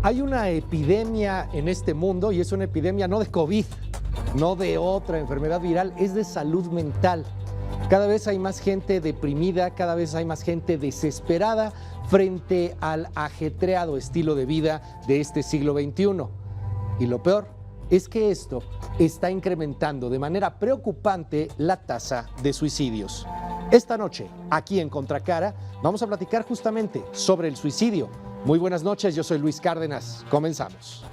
Hay una epidemia en este mundo y es una epidemia no de COVID, no de otra enfermedad viral, es de salud mental. Cada vez hay más gente deprimida, cada vez hay más gente desesperada frente al ajetreado estilo de vida de este siglo XXI. Y lo peor es que esto está incrementando de manera preocupante la tasa de suicidios. Esta noche, aquí en Contracara, vamos a platicar justamente sobre el suicidio. Muy buenas noches, yo soy Luis Cárdenas. Comenzamos.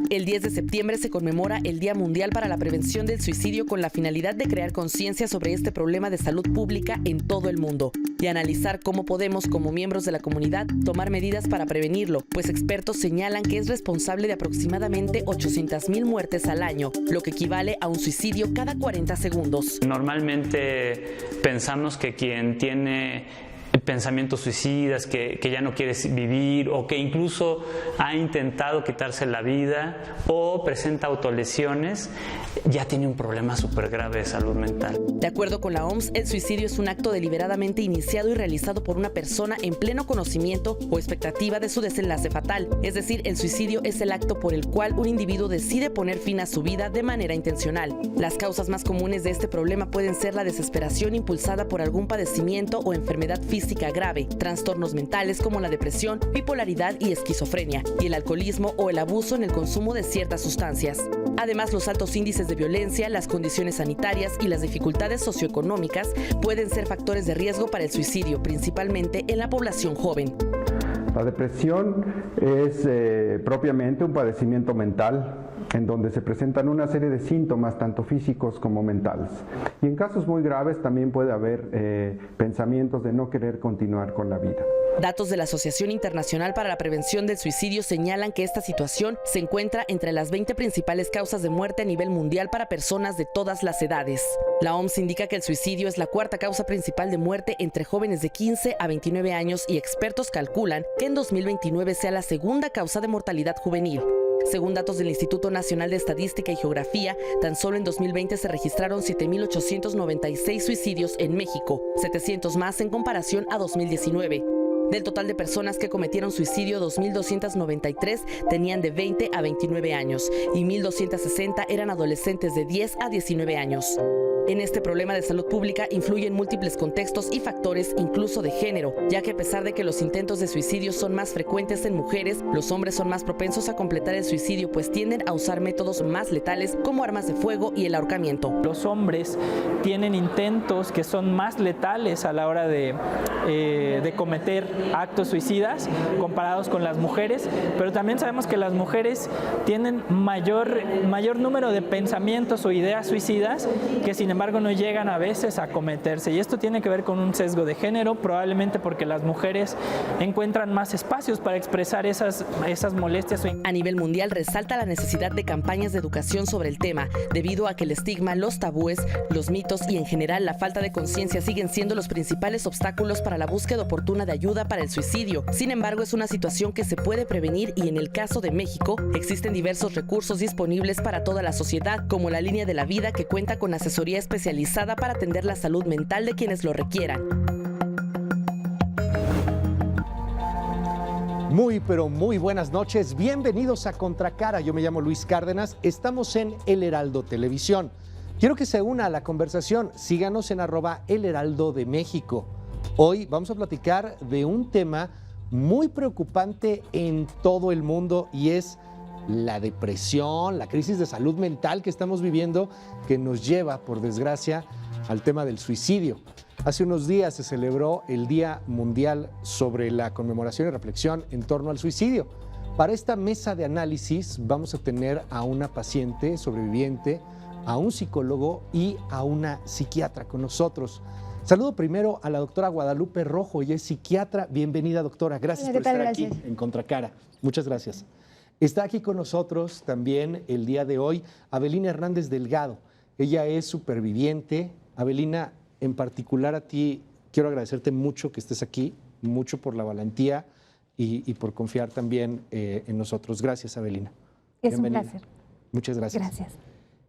El 10 de septiembre se conmemora el Día Mundial para la Prevención del Suicidio con la finalidad de crear conciencia sobre este problema de salud pública en todo el mundo y analizar cómo podemos, como miembros de la comunidad, tomar medidas para prevenirlo, pues expertos señalan que es responsable de aproximadamente 800,000 muertes al año, lo que equivale a un suicidio cada 40 segundos. Normalmente pensamos que quien tiene pensamientos suicidas, que ya no quiere vivir o que incluso ha intentado quitarse la vida o presenta autolesiones, ya tiene un problema súper grave de salud mental. De acuerdo con la OMS, el suicidio es un acto deliberadamente iniciado y realizado por una persona en pleno conocimiento o expectativa de su desenlace fatal. Es decir, el suicidio es el acto por el cual un individuo decide poner fin a su vida de manera intencional. Las causas más comunes de este problema pueden ser la desesperación impulsada por algún padecimiento o enfermedad física grave, trastornos mentales como la depresión, bipolaridad y esquizofrenia, y el alcoholismo o el abuso en el consumo de ciertas sustancias. Además, los altos índices de violencia, las condiciones sanitarias y las dificultades socioeconómicas pueden ser factores de riesgo para el suicidio, principalmente en la población joven. La depresión es propiamente un padecimiento mental en donde se presentan una serie de síntomas tanto físicos como mentales. Y en casos muy graves también puede haber pensamientos de no querer continuar con la vida. Datos de la Asociación Internacional para la Prevención del Suicidio señalan que esta situación se encuentra entre las 20 principales causas de muerte a nivel mundial para personas de todas las edades. La OMS indica que el suicidio es la cuarta causa principal de muerte entre jóvenes de 15 a 29 años y expertos calculan que en 2029 sea la segunda causa de mortalidad juvenil. Según datos del Instituto Nacional de Estadística y Geografía, tan solo en 2020 se registraron 7,896 suicidios en México, 700 más en comparación a 2019. Del total de personas que cometieron suicidio, 2,293 tenían de 20 a 29 años y 1,260 eran adolescentes de 10 a 19 años. En este problema de salud pública influyen múltiples contextos y factores, incluso de género, ya que a pesar de que los intentos de suicidio son más frecuentes en mujeres, los hombres son más propensos a completar el suicidio, pues tienden a usar métodos más letales como armas de fuego y el ahorcamiento. Los hombres tienen intentos que son más letales a la hora de cometer actos suicidas comparados con las mujeres, pero también sabemos que las mujeres tienen mayor número de pensamientos o ideas suicidas que sin embargo no llegan a veces a cometerse, y esto tiene que ver con un sesgo de género, probablemente porque las mujeres encuentran más espacios para expresar esas molestias. A nivel mundial resalta la necesidad de campañas de educación sobre el tema, debido a que el estigma, los tabúes, los mitos y en general la falta de conciencia siguen siendo los principales obstáculos para la búsqueda oportuna de ayuda para el suicidio. Sin embargo, es una situación que se puede prevenir y en el caso de México existen diversos recursos disponibles para toda la sociedad, como la Línea de la Vida, que cuenta con asesoría especializada para atender la salud mental de quienes lo requieran. Pero muy buenas noches, bienvenidos a Contracara. Yo me llamo Luis Cárdenas, estamos en El Heraldo Televisión. Quiero que se una a la conversación, síganos en @elheraldo de México. Hoy vamos a platicar de un tema muy preocupante en todo el mundo y es la depresión, la crisis de salud mental que estamos viviendo, que nos lleva, por desgracia, al tema del suicidio. Hace unos días se celebró el Día Mundial sobre la conmemoración y reflexión en torno al suicidio. Para esta mesa de análisis vamos a tener a una paciente sobreviviente, a un psicólogo y a una psiquiatra con nosotros. Saludo primero a la doctora Guadalupe Rojo, ella es psiquiatra. Bienvenida, doctora. Gracias por estar aquí en Contracara. Muchas gracias. Está aquí con nosotros también el día de hoy Avelina Hernández Delgado. Ella es superviviente. Avelina, en particular a ti, quiero agradecerte mucho que estés aquí, mucho por la valentía y por confiar también en nosotros. Gracias, Avelina. Es un placer. Muchas gracias. Gracias.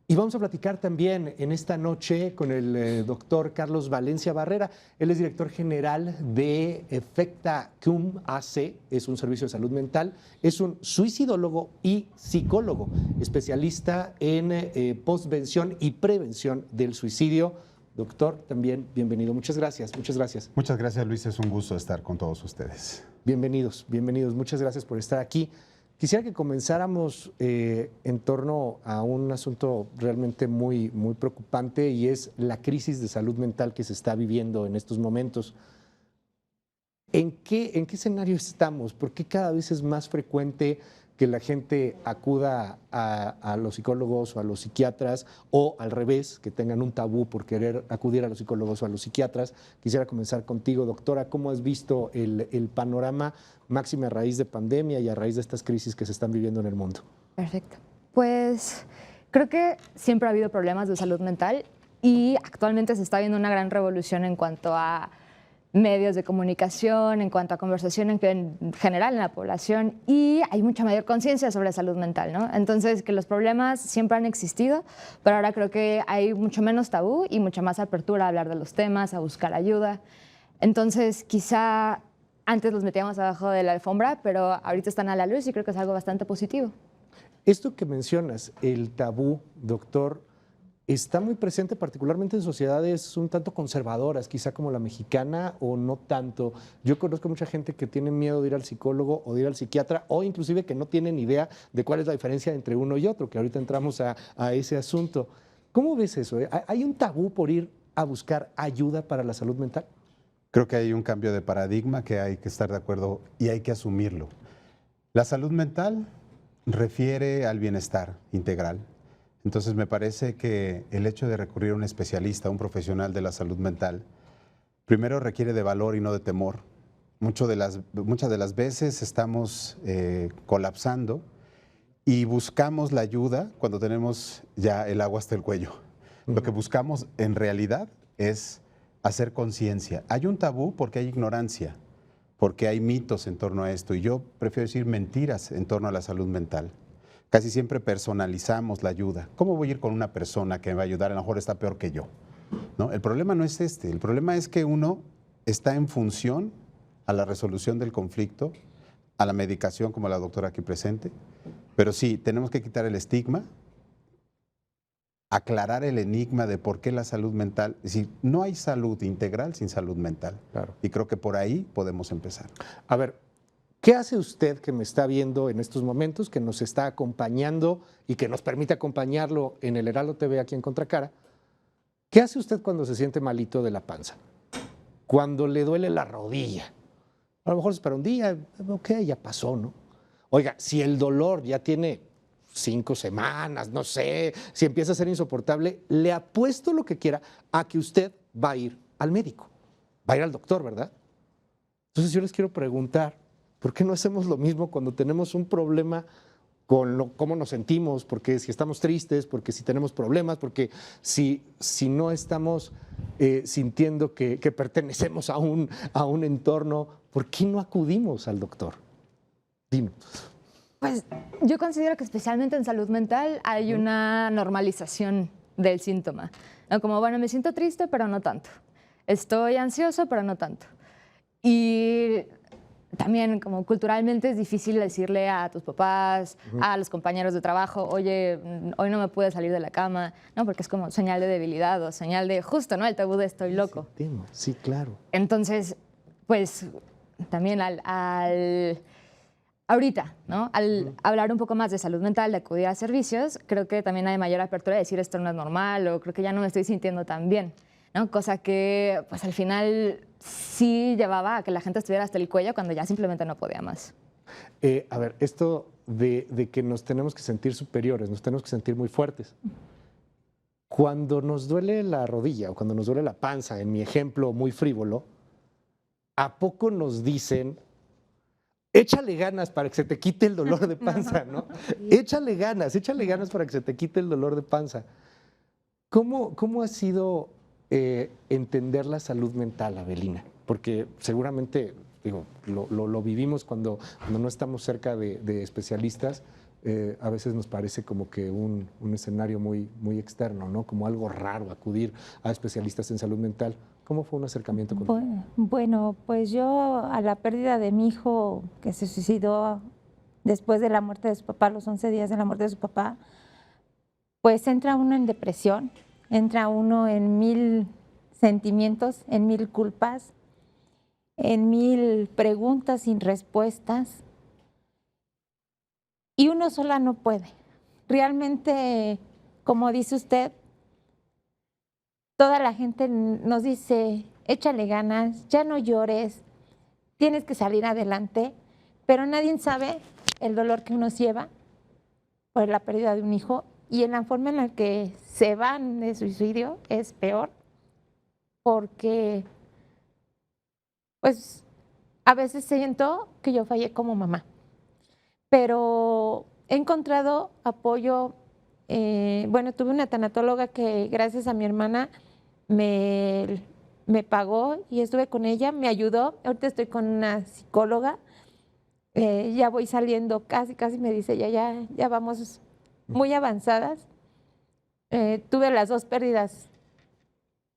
Y vamos a platicar también en esta noche con el doctor Carlos Valencia Barrera. Él es director general de Efecta Cum AC, es un servicio de salud mental, es un suicidólogo y psicólogo, especialista en postvención y prevención del suicidio. Doctor, también bienvenido. Muchas gracias, muchas gracias. Muchas gracias, Luis. Es un gusto estar con todos ustedes. Bienvenidos, bienvenidos. Muchas gracias por estar aquí. Quisiera que comenzáramos en torno a un asunto realmente muy preocupante y es la crisis de salud mental que se está viviendo en estos momentos. ¿En qué escenario estamos? ¿Por qué cada vez es más frecuente que la gente acuda a los psicólogos o a los psiquiatras, o al revés, que tengan un tabú por querer acudir a los psicólogos o a los psiquiatras? Quisiera comenzar contigo, doctora. ¿Cómo has visto el panorama, máxime a raíz de pandemia y a raíz de estas crisis que se están viviendo en el mundo? Perfecto. Pues creo que siempre ha habido problemas de salud mental y actualmente se está viendo una gran revolución en cuanto a medios de comunicación, en cuanto a conversación en general en la población, y hay mucha mayor conciencia sobre salud mental, ¿no? Entonces, que los problemas siempre han existido, pero ahora creo que hay mucho menos tabú y mucha más apertura a hablar de los temas, a buscar ayuda. Entonces, quizá antes los metíamos abajo de la alfombra, pero ahorita están a la luz y creo que es algo bastante positivo. Esto que mencionas, el tabú, doctor, está muy presente particularmente en sociedades un tanto conservadoras, quizá como la mexicana, o no tanto. Yo conozco mucha gente que tiene miedo de ir al psicólogo o de ir al psiquiatra, o inclusive que no tienen idea de cuál es la diferencia entre uno y otro, que ahorita entramos a ese asunto. ¿Cómo ves eso? ¿Hay un tabú por ir a buscar ayuda para la salud mental? Creo que hay un cambio de paradigma que hay que estar de acuerdo y hay que asumirlo. La salud mental refiere al bienestar integral. Entonces me parece que el hecho de recurrir a un especialista, a un profesional de la salud mental, primero requiere de valor y no de temor. Muchas de las veces estamos colapsando y buscamos la ayuda cuando tenemos ya el agua hasta el cuello. Lo que buscamos en realidad es hacer conciencia. Hay un tabú porque hay ignorancia, porque hay mitos en torno a esto, y yo prefiero decir mentiras en torno a la salud mental. Casi siempre personalizamos la ayuda. ¿Cómo voy a ir con una persona que me va a ayudar? A lo mejor está peor que yo, ¿no? El problema no es este. El problema es que uno está en función a la resolución del conflicto, a la medicación, como la doctora aquí presente. Pero sí, tenemos que quitar el estigma, aclarar el enigma de por qué la salud mental. Es decir, no hay salud integral sin salud mental. Claro. Y creo que por ahí podemos empezar. A ver, ¿qué hace usted que me está viendo en estos momentos, que nos está acompañando y que nos permite acompañarlo en el Heraldo TV aquí en Contracara? ¿Qué hace usted cuando se siente malito de la panza? Cuando le duele la rodilla. A lo mejor es para un día, ok, ya pasó, ¿no? Oiga, si el dolor ya tiene 5 semanas, no sé, si empieza a ser insoportable, le apuesto lo que quiera a que usted va a ir al médico, va a ir al doctor, ¿verdad? Entonces yo les quiero preguntar, ¿por qué no hacemos lo mismo cuando tenemos un problema con cómo nos sentimos? Porque si estamos tristes, porque si tenemos problemas, porque si no estamos sintiendo que pertenecemos a un entorno, ¿por qué no acudimos al doctor? Dime. Pues yo considero que especialmente en salud mental hay una normalización del síntoma, ¿no? Como, bueno, me siento triste, pero no tanto. Estoy ansioso, pero no tanto. Y también, como culturalmente, es difícil decirle a tus papás, a los compañeros de trabajo, oye, hoy no me pude salir de la cama, ¿no? Porque es como señal de debilidad o señal de, justo, ¿no? El tabú de estoy loco. Sí, claro. Entonces, pues, también ahorita, ¿no? Al hablar un poco más de salud mental, de acudir a servicios, creo que también hay mayor apertura de decir esto no es normal, o creo que ya no me estoy sintiendo tan bien, ¿no? Cosa que, pues, al final sí llevaba a que la gente estuviera hasta el cuello cuando ya simplemente no podía más. A ver, esto de que nos tenemos que sentir superiores, nos tenemos que sentir muy fuertes. Cuando nos duele la rodilla o cuando nos duele la panza, en mi ejemplo muy frívolo, ¿a poco nos dicen, échale ganas para que se te quite el dolor de panza, ¿no? Échale ganas para que se te quite el dolor de panza. ¿Cómo ha sido entender la salud mental, Avelina? Porque seguramente, digo, lo vivimos cuando no estamos cerca de especialistas, a veces nos parece como que un escenario muy, muy externo, ¿no? Como algo raro acudir a especialistas en salud mental. ¿Cómo fue un acercamiento contigo? Bueno, pues yo a la pérdida de mi hijo que se suicidó después de la muerte de su papá, los 11 días de la muerte de su papá, pues entra uno en depresión, entra uno en 1000 sentimientos, en 1000 culpas, en 1000 preguntas sin respuestas, y uno sola no puede. Realmente, como dice usted, toda la gente nos dice, échale ganas, ya no llores, tienes que salir adelante, pero nadie sabe el dolor que uno lleva por la pérdida de un hijo, y en la forma en la que se van de suicidio es peor, porque pues a veces siento que yo fallé como mamá, pero he encontrado apoyo. Bueno, tuve una tanatóloga que gracias a mi hermana me pagó y estuve con ella, me ayudó. Ahorita estoy con una psicóloga, ya voy saliendo, casi me dice, ya vamos muy avanzadas. Tuve las 2 pérdidas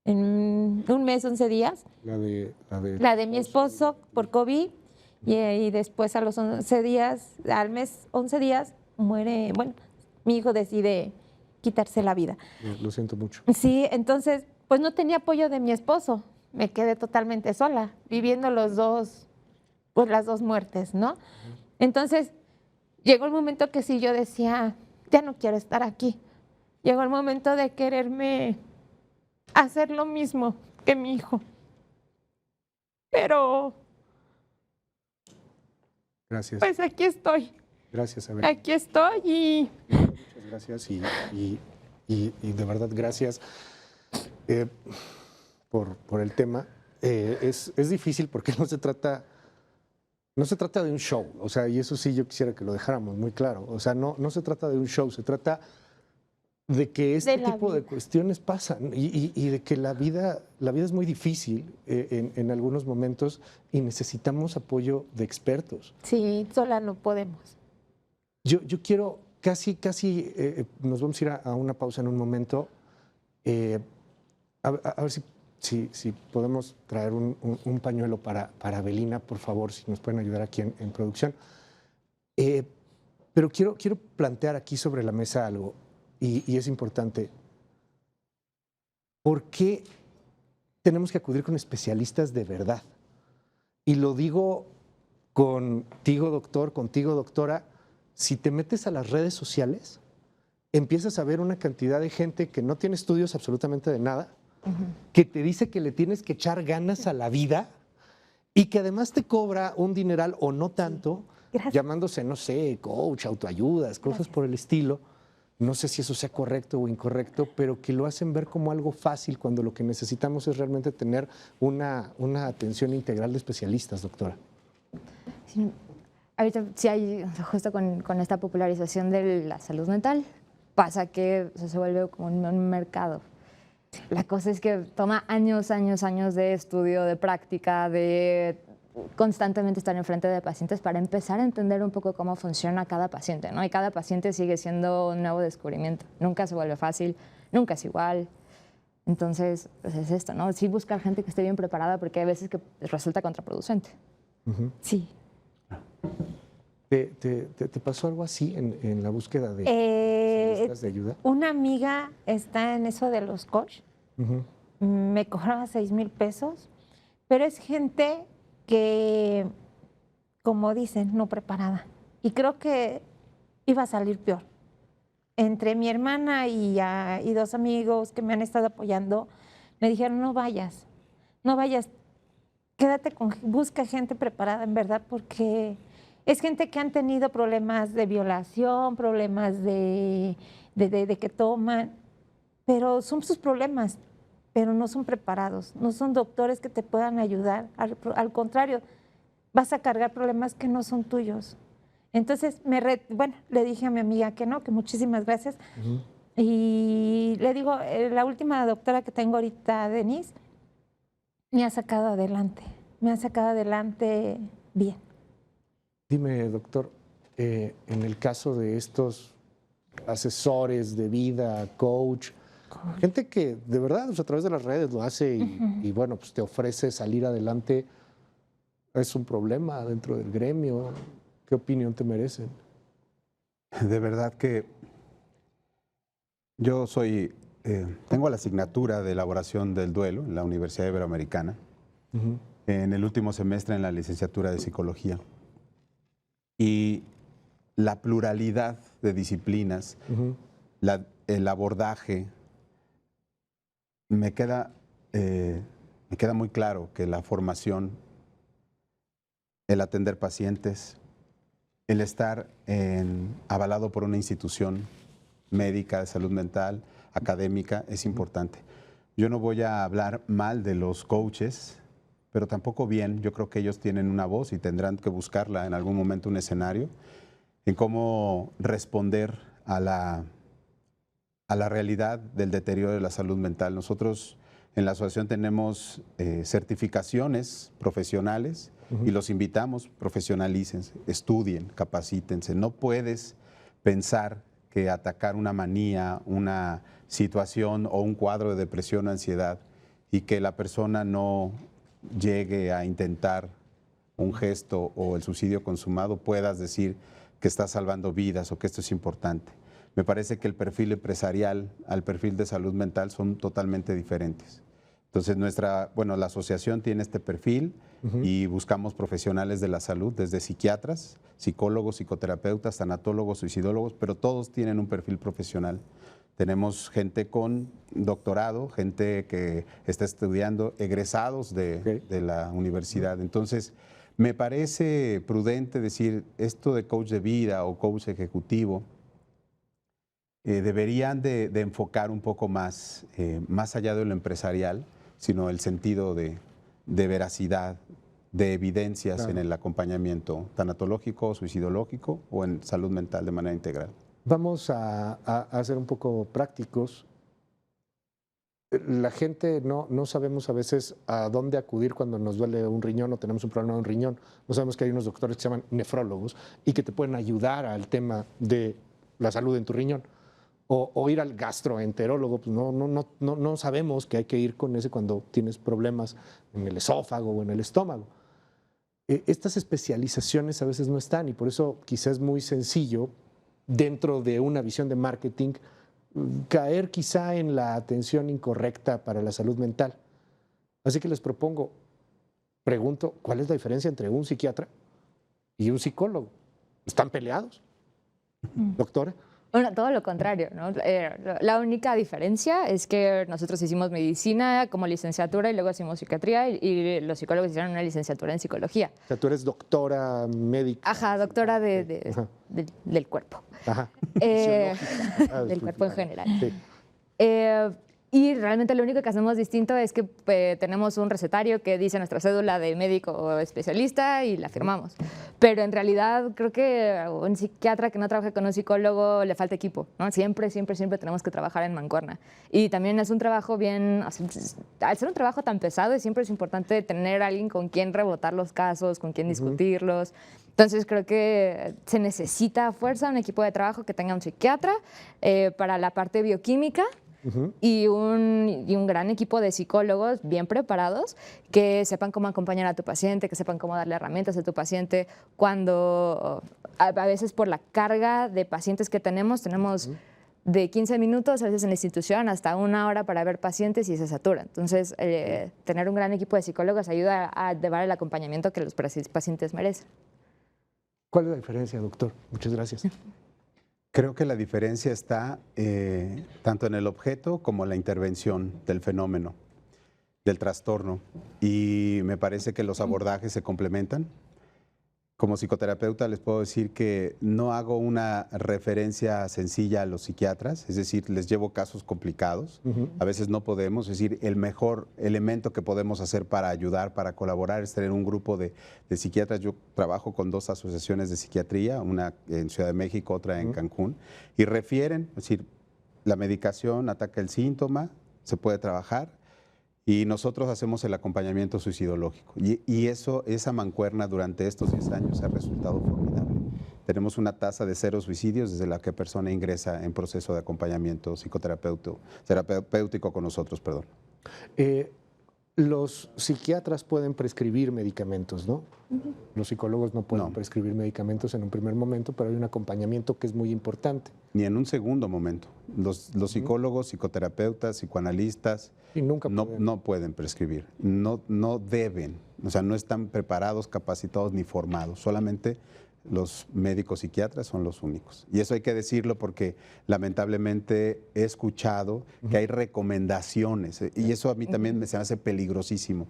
en un mes, 11 días. La de mi esposo por COVID y después a los 11 días, al mes 11 días, muere, bueno, mi hijo decide quitarse la vida. Lo siento mucho. Sí, entonces, pues no tenía apoyo de mi esposo, me quedé totalmente sola, viviendo los dos, pues las 2 muertes, ¿no? Entonces, llegó el momento que sí yo decía, ya no quiero estar aquí. Llegó el momento de quererme hacer lo mismo que mi hijo. Pero, Gracias. pues aquí estoy. Gracias, Abel. Aquí estoy y... Muchas gracias y de verdad gracias por el tema. Es difícil porque no se trata de un show, o sea, y eso sí yo quisiera que lo dejáramos muy claro. O sea, no se trata de un show, se trata de que este tipo de cuestiones pasan y de que la vida es muy difícil en algunos momentos y necesitamos apoyo de expertos. Sí, sola no podemos. Yo quiero, casi nos vamos a ir a una pausa en un momento. A ver si podemos traer un pañuelo para Abelina, por favor, si nos pueden ayudar aquí en producción. Pero quiero plantear aquí sobre la mesa algo, y es importante. ¿Por qué tenemos que acudir con especialistas de verdad? Y lo digo contigo, doctor, contigo, doctora. Si te metes a las redes sociales, empiezas a ver una cantidad de gente que no tiene estudios absolutamente de nada, que te dice que le tienes que echar ganas a la vida y que además te cobra un dineral o no tanto, llamándose, no sé, coach, autoayudas, cosas por el estilo. No sé si eso sea correcto o incorrecto, pero que lo hacen ver como algo fácil cuando lo que necesitamos es realmente tener una atención integral de especialistas, doctora. Sí. Ahorita sí hay, justo con esta popularización de la salud mental, pasa que se vuelve como un mercado. La cosa es que toma años de estudio, de práctica, de constantemente estar enfrente de pacientes para empezar a entender un poco cómo funciona cada paciente, ¿no? Y cada paciente sigue siendo un nuevo descubrimiento. Nunca se vuelve fácil, nunca es igual. Entonces, pues es esto, ¿no? Sí buscar gente que esté bien preparada porque hay veces que resulta contraproducente. Sí. ¿Te pasó algo así en la búsqueda de especialistas de ayuda? Una amiga está en eso de los coach. Me cobraba 6,000 pesos, pero es gente que, como dicen, no preparada. Y creo que iba a salir peor. Entre mi hermana y 2 amigos que me han estado apoyando, me dijeron, no vayas, quédate busca gente preparada en verdad, porque es gente que han tenido problemas de violación, problemas de que toman, pero son sus problemas, pero no son preparados, no son doctores que te puedan ayudar, al contrario, vas a cargar problemas que no son tuyos. Entonces, le dije a mi amiga que no, que muchísimas gracias. Y le digo, la última doctora que tengo ahorita, Denise, me ha sacado adelante bien. Dime, doctor, en el caso de estos asesores de vida, coach, gente que de verdad pues, a través de las redes lo hace y bueno, pues te ofrece salir adelante? ¿Es un problema dentro del gremio? ¿Qué opinión te merecen? De verdad que yo tengo la asignatura de elaboración del duelo en la Universidad Iberoamericana, en el último semestre en la licenciatura de Psicología. Y la pluralidad de disciplinas, el abordaje, me queda muy claro que la formación, el atender pacientes, el estar avalado por una institución médica de salud mental, académica, es importante. Yo no voy a hablar mal de los coaches, pero tampoco bien. Yo creo que ellos tienen una voz y tendrán que buscarla en algún momento, un escenario, en cómo responder a la realidad del deterioro de la salud mental. Nosotros en la asociación tenemos certificaciones profesionales y los invitamos, profesionalícense, estudien, capacítense. No puedes pensar que atacar una manía, una situación o un cuadro de depresión o ansiedad y que la persona no llegue a intentar un gesto o el suicidio consumado, puedas decir que está salvando vidas o que esto es importante. Me parece que el perfil empresarial al perfil de salud mental son totalmente diferentes. Entonces la asociación tiene este perfil y buscamos profesionales de la salud, desde psiquiatras, psicólogos, psicoterapeutas, tanatólogos, suicidólogos, pero todos tienen un perfil profesional. Tenemos gente con doctorado, gente que está estudiando, egresados de la universidad. Entonces, me parece prudente decir esto de coach de vida o coach ejecutivo, deberían de enfocar un poco más allá de lo empresarial, sino el sentido de veracidad, de evidencias en el acompañamiento tanatológico, suicidológico o en salud mental de manera integral. Vamos a ser un poco prácticos. La gente no sabemos a veces a dónde acudir cuando nos duele un riñón o tenemos un problema de un riñón. No sabemos que hay unos doctores que se llaman nefrólogos y que te pueden ayudar al tema de la salud en tu riñón. O ir al gastroenterólogo, pues no sabemos que hay que ir con ese cuando tienes problemas en el esófago o en el estómago. Estas especializaciones a veces no están y por eso quizás es muy sencillo, dentro de una visión de marketing, caer quizá en la atención incorrecta para la salud mental. Así que les pregunto, ¿cuál es la diferencia entre un psiquiatra y un psicólogo? ¿Están peleados, doctora? Bueno, todo lo contrario, ¿no? La única diferencia es que nosotros hicimos medicina como licenciatura y luego hicimos psiquiatría y los psicólogos hicieron una licenciatura en psicología. O sea, tú eres doctora médica. Ajá, doctora del cuerpo. Ajá. Del cuerpo en general. Sí. Y realmente lo único que hacemos distinto es que tenemos un recetario que dice nuestra cédula de médico o especialista y la firmamos. Pero en realidad creo que a un psiquiatra que no trabaja con un psicólogo le falta equipo, ¿no? Siempre tenemos que trabajar en mancuerna. Y también es un trabajo al ser un trabajo tan pesado, siempre es importante tener a alguien con quien rebotar los casos, con quien discutirlos. Entonces creo que se necesita a fuerza un equipo de trabajo que tenga un psiquiatra para la parte bioquímica, y un gran equipo de psicólogos bien preparados que sepan cómo acompañar a tu paciente, que sepan cómo darle herramientas a tu paciente cuando a veces por la carga de pacientes que tenemos de 15 minutos a veces en la institución hasta 1 hora para ver pacientes y se satura. Entonces, tener un gran equipo de psicólogos ayuda a llevar el acompañamiento que los pacientes merecen. ¿Cuál es la diferencia, doctor? Muchas gracias. Creo que la diferencia está tanto en el objeto como en la intervención del fenómeno, del trastorno. Y me parece que los abordajes se complementan. Como psicoterapeuta les puedo decir que no hago una referencia sencilla a los psiquiatras, es decir, les llevo casos complicados. A veces no podemos, es decir, el mejor elemento que podemos hacer para ayudar, para colaborar, es tener un grupo de psiquiatras. Yo trabajo con 2 asociaciones de psiquiatría, una en Ciudad de México, otra en Cancún, y refieren, es decir, la medicación ataca el síntoma, se puede trabajar, y nosotros hacemos el acompañamiento suicidológico. Y esa mancuerna durante estos 10 años ha resultado formidable. tenemos una tasa de 0 suicidios desde la que persona ingresa en proceso de acompañamiento terapéutico con nosotros, perdón. Los psiquiatras pueden prescribir medicamentos, ¿no? Los psicólogos no pueden prescribir medicamentos en un primer momento, pero hay un acompañamiento que es muy importante. Ni en un segundo momento. Los psicólogos, psicoterapeutas, psicoanalistas y nunca no pueden prescribir, no deben, o sea, no están preparados, capacitados ni formados, solamente los médicos psiquiatras son los únicos. Y eso hay que decirlo porque lamentablemente he escuchado que hay recomendaciones, y eso a mí también se me hace peligrosísimo,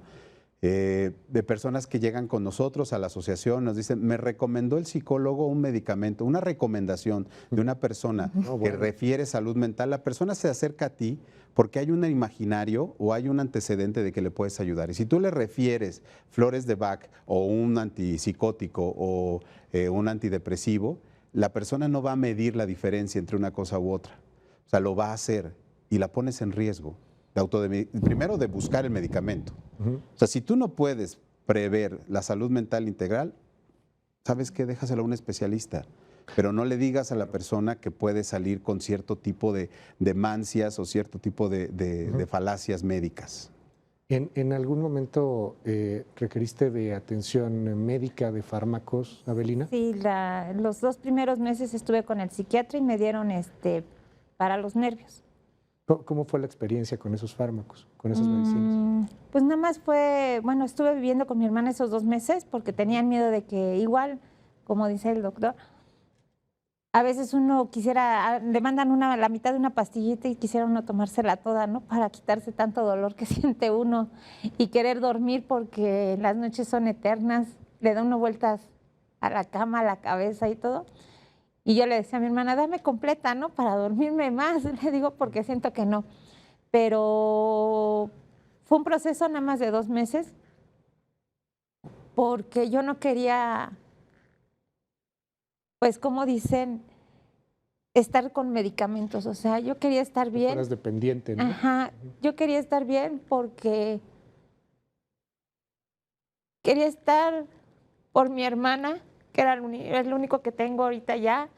de personas que llegan con nosotros a la asociación, nos dicen, me recomendó el psicólogo un medicamento, una recomendación de una persona que refiere salud mental. La persona se acerca a ti porque hay un imaginario o hay un antecedente de que le puedes ayudar. Y si tú le refieres flores de Bach o un antipsicótico o un antidepresivo, la persona no va a medir la diferencia entre una cosa u otra. O sea, lo va a hacer y la pones en riesgo. Primero de buscar el medicamento. O sea, si tú no puedes prever la salud mental integral, ¿sabes qué? Déjaselo a un especialista. Pero no le digas a la persona que puede salir con cierto tipo de demancias o cierto tipo de falacias médicas. ¿En algún momento requeriste de atención médica, de fármacos, Abelina? Sí, los 2 primeros meses estuve con el psiquiatra y me dieron para los nervios. ¿Cómo fue la experiencia con esos fármacos, con esas medicinas? Pues nada más estuve viviendo con mi hermana esos 2 meses porque tenían miedo de que igual, como dice el doctor, a veces uno le mandan la mitad de una pastillita y quisiera uno tomársela toda, ¿no? Para quitarse tanto dolor que siente uno y querer dormir porque las noches son eternas, le da uno vueltas a la cama, a la cabeza y todo. Y yo le decía a mi hermana, dame completa, ¿no? Para dormirme más, le digo, porque siento que no. Pero fue un proceso nada más de 2 meses, porque yo no quería, pues como dicen, estar con medicamentos. O sea, yo quería estar bien. Eras dependiente, ¿no? Ajá, yo quería estar bien porque quería estar por mi hermana, que era el único que tengo ahorita ya.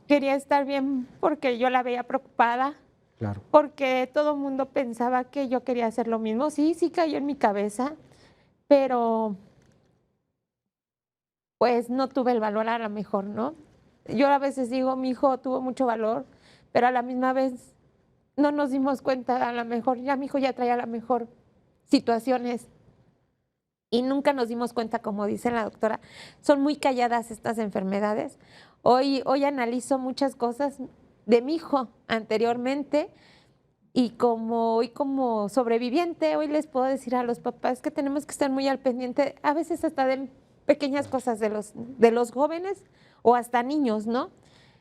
Quería estar bien porque yo la veía preocupada, claro. Porque todo el mundo pensaba que yo quería hacer lo mismo. Sí cayó en mi cabeza, pero pues no tuve el valor a lo mejor, ¿no? Yo a veces digo, mi hijo tuvo mucho valor, pero a la misma vez no nos dimos cuenta, a lo mejor ya mi hijo ya traía a lo mejor situaciones y nunca nos dimos cuenta, como dice la doctora, son muy calladas estas enfermedades. Hoy analizo muchas cosas de mi hijo anteriormente y hoy como sobreviviente, hoy les puedo decir a los papás que tenemos que estar muy al pendiente, a veces hasta de pequeñas cosas de los jóvenes o hasta niños, ¿no?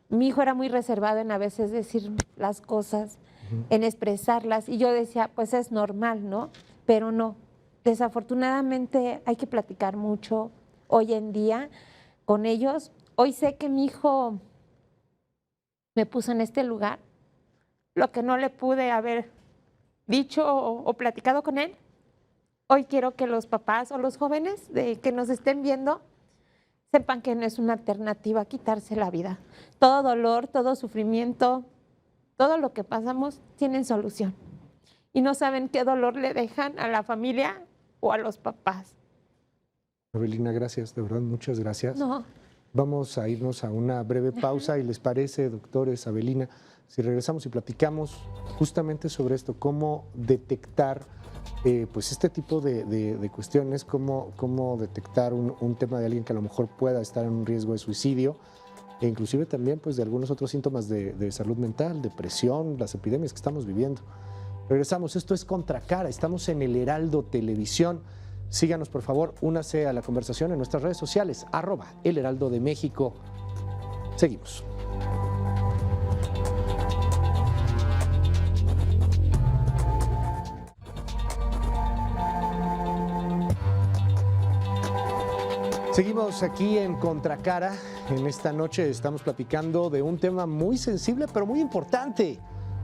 Mi hijo era muy reservado en a veces decir las cosas, en expresarlas, y yo decía, pues es normal, ¿no? Pero no. Desafortunadamente hay que platicar mucho hoy en día con ellos. Hoy sé que mi hijo me puso en este lugar, lo que no le pude haber dicho o platicado con él. Hoy quiero que los papás o los jóvenes que nos estén viendo sepan que no es una alternativa quitarse la vida. Todo dolor, todo sufrimiento, todo lo que pasamos tienen solución. Y no saben qué dolor le dejan a la familia o a los papás. Abelina, gracias, de verdad, muchas gracias. No. Vamos a irnos a una breve pausa y les parece, doctores, Abelina, si regresamos y platicamos justamente sobre esto, cómo detectar pues este tipo de cuestiones, cómo detectar un tema de alguien que a lo mejor pueda estar en un riesgo de suicidio, e inclusive también pues de algunos otros síntomas de salud mental, depresión, las epidemias que estamos viviendo. Regresamos, esto es Contracara, estamos en el Heraldo Televisión. Síganos, por favor, únase a la conversación en nuestras redes sociales, @El Heraldo de México. Seguimos. Seguimos aquí en Contracara. En esta noche estamos platicando de un tema muy sensible, pero muy importante.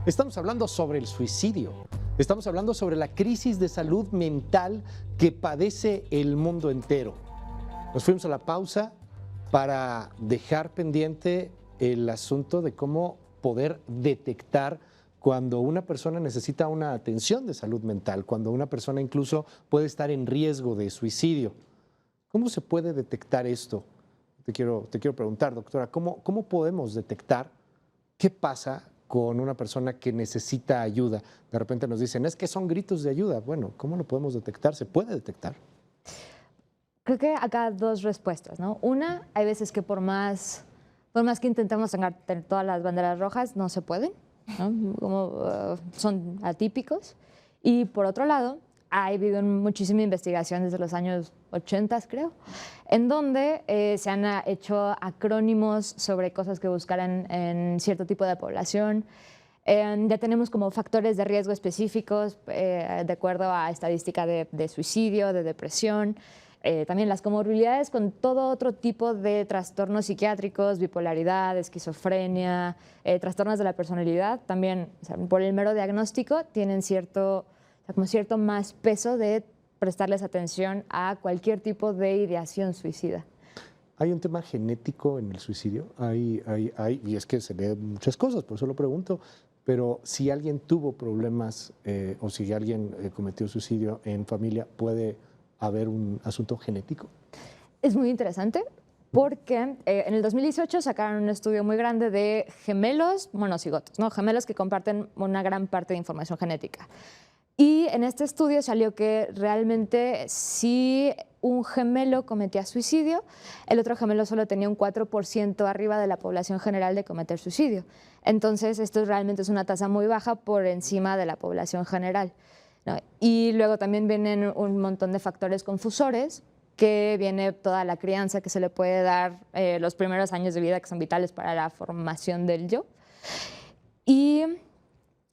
Estamos hablando sobre el suicidio. Estamos hablando sobre la crisis de salud mental que padece el mundo entero. Nos fuimos a la pausa para dejar pendiente el asunto de cómo poder detectar cuando una persona necesita una atención de salud mental, cuando una persona incluso puede estar en riesgo de suicidio. ¿Cómo se puede detectar esto? Te quiero preguntar, doctora, ¿cómo podemos detectar qué pasa con una persona que necesita ayuda? De repente nos dicen, es que son gritos de ayuda. Bueno, ¿cómo lo podemos detectar? ¿Se puede detectar? Creo que acá dos respuestas, ¿no? Una, hay veces que por más que intentemos tener todas las banderas rojas, no se pueden, ¿no? Como son atípicos. Y por otro lado, ha habido muchísima investigación desde los años 80, creo, en donde se han hecho acrónimos sobre cosas que buscaran en cierto tipo de población. Ya tenemos como factores de riesgo específicos de acuerdo a estadística de suicidio, de depresión. También las comorbilidades con todo otro tipo de trastornos psiquiátricos, bipolaridad, esquizofrenia, trastornos de la personalidad, también, o sea, por el mero diagnóstico tienen cierto más peso de prestarles atención a cualquier tipo de ideación suicida. ¿Hay un tema genético en el suicidio? Y es que se lee muchas cosas, por eso lo pregunto, pero si alguien tuvo problemas o si alguien cometió suicidio en familia, ¿puede haber un asunto genético? Es muy interesante porque en el 2018 sacaron un estudio muy grande de gemelos monocigotos, ¿no? Gemelos que comparten una gran parte de información genética. Y en este estudio salió que realmente si un gemelo cometía suicidio, el otro gemelo solo tenía un 4% arriba de la población general de cometer suicidio. Entonces, esto realmente es una tasa muy baja por encima de la población general, ¿no? Y luego también vienen un montón de factores confusores, que viene toda la crianza que se le puede dar los primeros años de vida que son vitales para la formación del yo. Y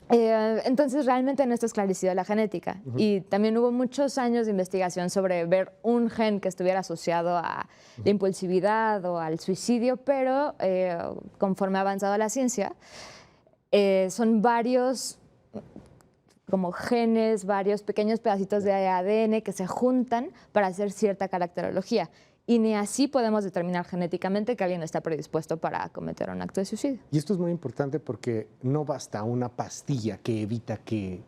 entonces realmente no está esclarecido la genética. Y también hubo muchos años de investigación sobre ver un gen que estuviera asociado a la impulsividad o al suicidio, pero conforme ha avanzado la ciencia, son varios como genes, varios pequeños pedacitos de ADN que se juntan para hacer cierta caracterología. Y ni así podemos determinar genéticamente que alguien está predispuesto para cometer un acto de suicidio. Y esto es muy importante porque no basta una pastilla que evita que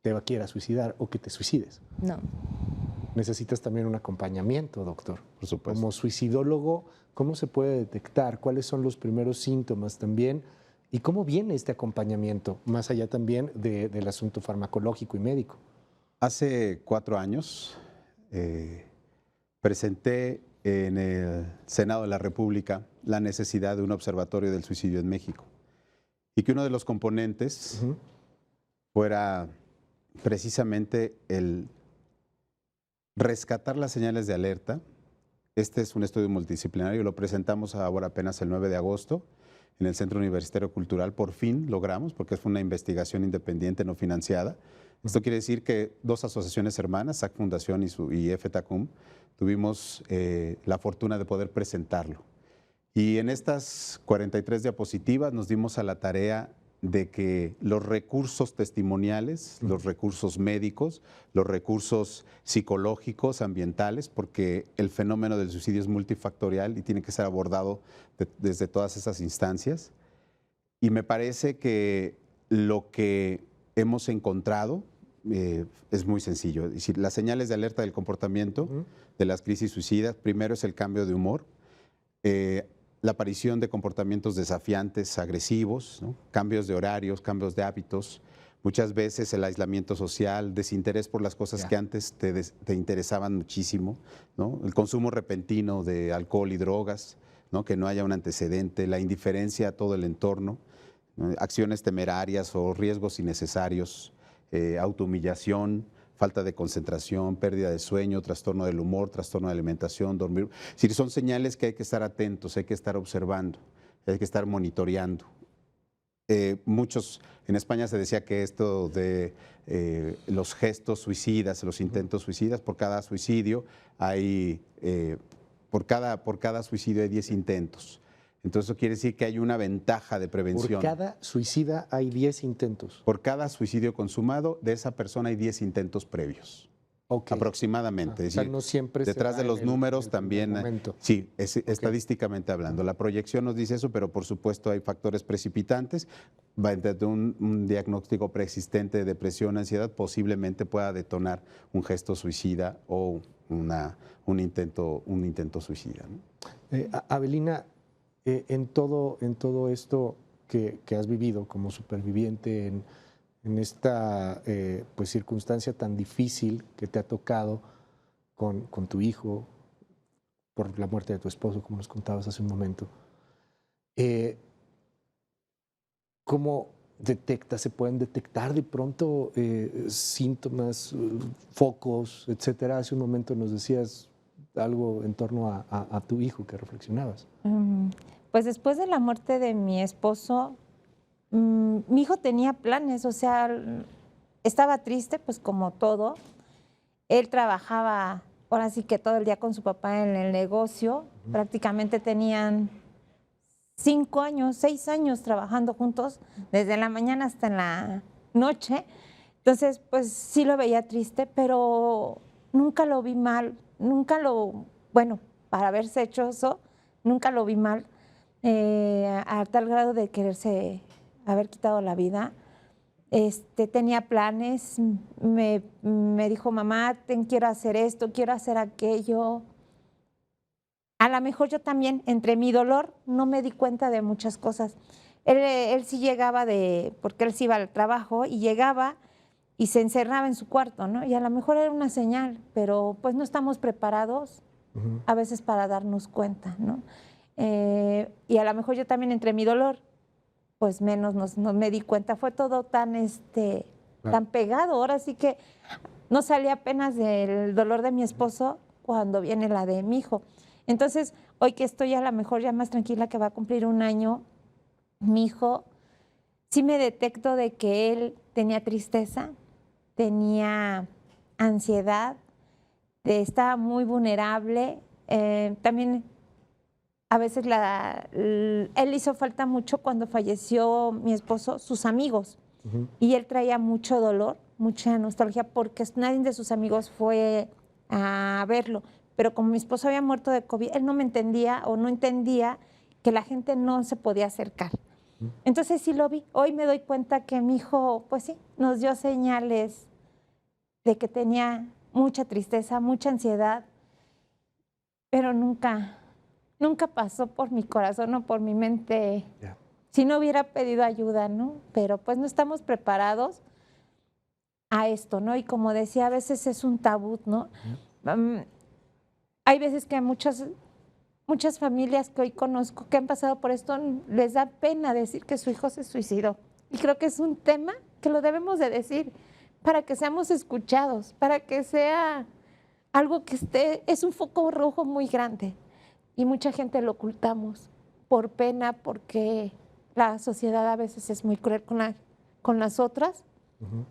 te quieras suicidar o que te suicides. No. Necesitas también un acompañamiento, doctor. Por supuesto. Como suicidólogo, ¿cómo se puede detectar? ¿Cuáles son los primeros síntomas también? ¿Y cómo viene este acompañamiento, más allá también del asunto farmacológico y médico? Hace 4 años presenté en el Senado de la República la necesidad de un observatorio del suicidio en México y que uno de los componentes fuera precisamente el rescatar las señales de alerta. Este es un estudio multidisciplinario, lo presentamos ahora apenas el 9 de agosto en el Centro Universitario Cultural. Por fin logramos, porque fue una investigación independiente no financiada. Esto quiere decir que 2 asociaciones hermanas, SAC Fundación y FETACUM, tuvimos la fortuna de poder presentarlo. Y en estas 43 diapositivas nos dimos a la tarea de que los recursos testimoniales, los recursos médicos, los recursos psicológicos, ambientales, porque el fenómeno del suicidio es multifactorial y tiene que ser abordado desde todas esas instancias. Y me parece que lo que hemos encontrado es muy sencillo. Es decir, las señales de alerta del comportamiento de las crisis suicidas, primero es el cambio de humor, la aparición de comportamientos desafiantes, agresivos, ¿no? Cambios de horarios, cambios de hábitos, muchas veces el aislamiento social, desinterés por las cosas que antes te interesaban muchísimo, ¿no? El consumo repentino de alcohol y drogas, ¿no? Que no haya un antecedente, la indiferencia a todo el entorno, ¿no? Acciones temerarias o riesgos innecesarios, autohumillación, falta de concentración, pérdida de sueño, trastorno del humor, trastorno de alimentación, dormir. Es decir, son señales que hay que estar atentos, hay que estar observando, hay que estar monitoreando. Muchos, en España se decía que esto de los gestos suicidas, los intentos suicidas, por cada suicidio hay, por cada suicidio hay 10 intentos. Entonces eso quiere decir que hay una ventaja de prevención. Por cada suicida hay 10 intentos. Por cada suicidio consumado, de esa persona hay 10 intentos previos. aproximadamente. O Es sea, decir, no siempre se detrás da de los en el números primer también, momento. sí, estadísticamente hablando. La proyección nos dice eso, pero por supuesto hay factores precipitantes. Desde un diagnóstico preexistente de depresión, ansiedad, posiblemente pueda detonar un gesto suicida o un intento suicida, ¿no? Avelina, en todo esto que has vivido como superviviente en esta pues circunstancia tan difícil que te ha tocado con tu hijo por la muerte de tu esposo, como nos contabas hace un momento, ¿cómo se pueden detectar de pronto síntomas, focos, etcétera? Hace un momento nos decías algo en torno a tu hijo que reflexionabas. Pues después de la muerte de mi esposo, mi hijo tenía planes, o sea, estaba triste, pues como todo. Él trabajaba, ahora sí que todo el día con su papá en el negocio. Prácticamente tenían 5 años, 6 años trabajando juntos, desde la mañana hasta en la noche. Entonces, pues sí lo veía triste, pero nunca lo vi mal, bueno, para haberse hecho eso, nunca lo vi mal, a tal grado de quererse haber quitado la vida. Tenía planes, me dijo, mamá, quiero hacer esto, quiero hacer aquello. A lo mejor yo también, entre mi dolor, no me di cuenta de muchas cosas. Él sí llegaba porque él sí iba al trabajo y llegaba y se encerraba en su cuarto, ¿no? Y a lo mejor era una señal, pero pues no estamos preparados a veces para darnos cuenta, ¿no? Y a lo mejor yo también, entre mi dolor, pues menos no me di cuenta. Fue todo tan pegado. Ahora sí que no salí apenas del dolor de mi esposo cuando viene la de mi hijo. Entonces, hoy que estoy a lo mejor ya más tranquila, que va a cumplir 1 año, mi hijo, sí me detecto de que él tenía tristeza, tenía ansiedad, estaba muy vulnerable. También a veces él hizo falta mucho cuando falleció mi esposo, sus amigos. Y él traía mucho dolor, mucha nostalgia, porque nadie de sus amigos fue a verlo. Pero como mi esposo había muerto de COVID, él no me entendía o no entendía que la gente no se podía acercar. Entonces sí lo vi. Hoy me doy cuenta que mi hijo, pues sí, nos dio señales de que tenía mucha tristeza, mucha ansiedad, pero nunca pasó por mi corazón o por mi mente. Si no hubiera pedido ayuda, ¿no? Pero pues no estamos preparados a esto, ¿no? Y como decía, a veces es un tabú, ¿no? Hay veces que a muchas familias que hoy conozco que han pasado por esto les da pena decir que su hijo se suicidó. Y creo que es un tema que lo debemos de decir para que seamos escuchados, para que sea algo que es un foco rojo muy grande. Y mucha gente lo ocultamos por pena, porque la sociedad a veces es muy cruel con las otras,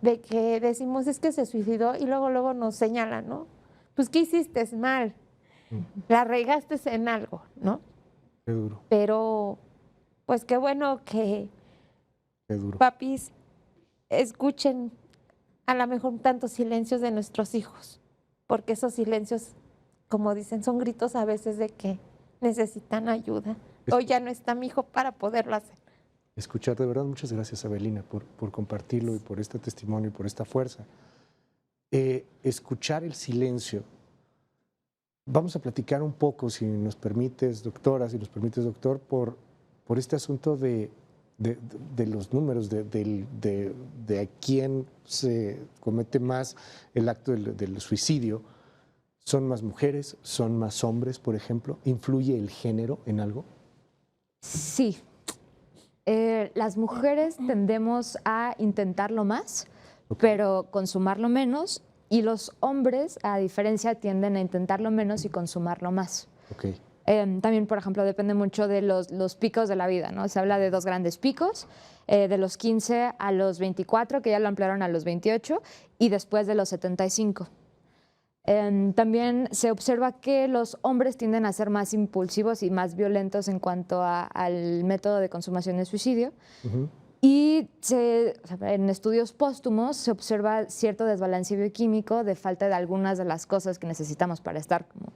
de que decimos es que se suicidó y luego nos señalan, ¿no? Pues, ¿qué hiciste mal? La regaste en algo, ¿no? Qué duro. Pero, pues qué bueno que papis escuchen a lo mejor tantos silencios de nuestros hijos, porque esos silencios, como dicen, son gritos a veces de que necesitan ayuda. Hoy ya no está mi hijo para poderlo hacer. Escuchar, de verdad, muchas gracias, Avelina, por compartirlo y por este testimonio y por esta fuerza. Escuchar el silencio. Vamos a platicar un poco, si nos permites, doctora, si nos permites, doctor, por este asunto de los números, de a quién se comete más el acto del suicidio. ¿Son más mujeres? ¿Son más hombres, por ejemplo? ¿Influye el género en algo? Sí. Las mujeres tendemos a intentarlo más, pero consumarlo menos. Y los hombres, a diferencia, tienden a intentarlo menos y consumarlo más. También, por ejemplo, depende mucho de los picos de la vida, ¿no? Se habla de 2 grandes picos, de los 15 a los 24, que ya lo ampliaron a los 28, y después de los 75. También se observa que los hombres tienden a ser más impulsivos y más violentos en cuanto al método de consumación de suicidio. Y en estudios póstumos se observa cierto desbalance bioquímico de falta de algunas de las cosas que necesitamos para estar como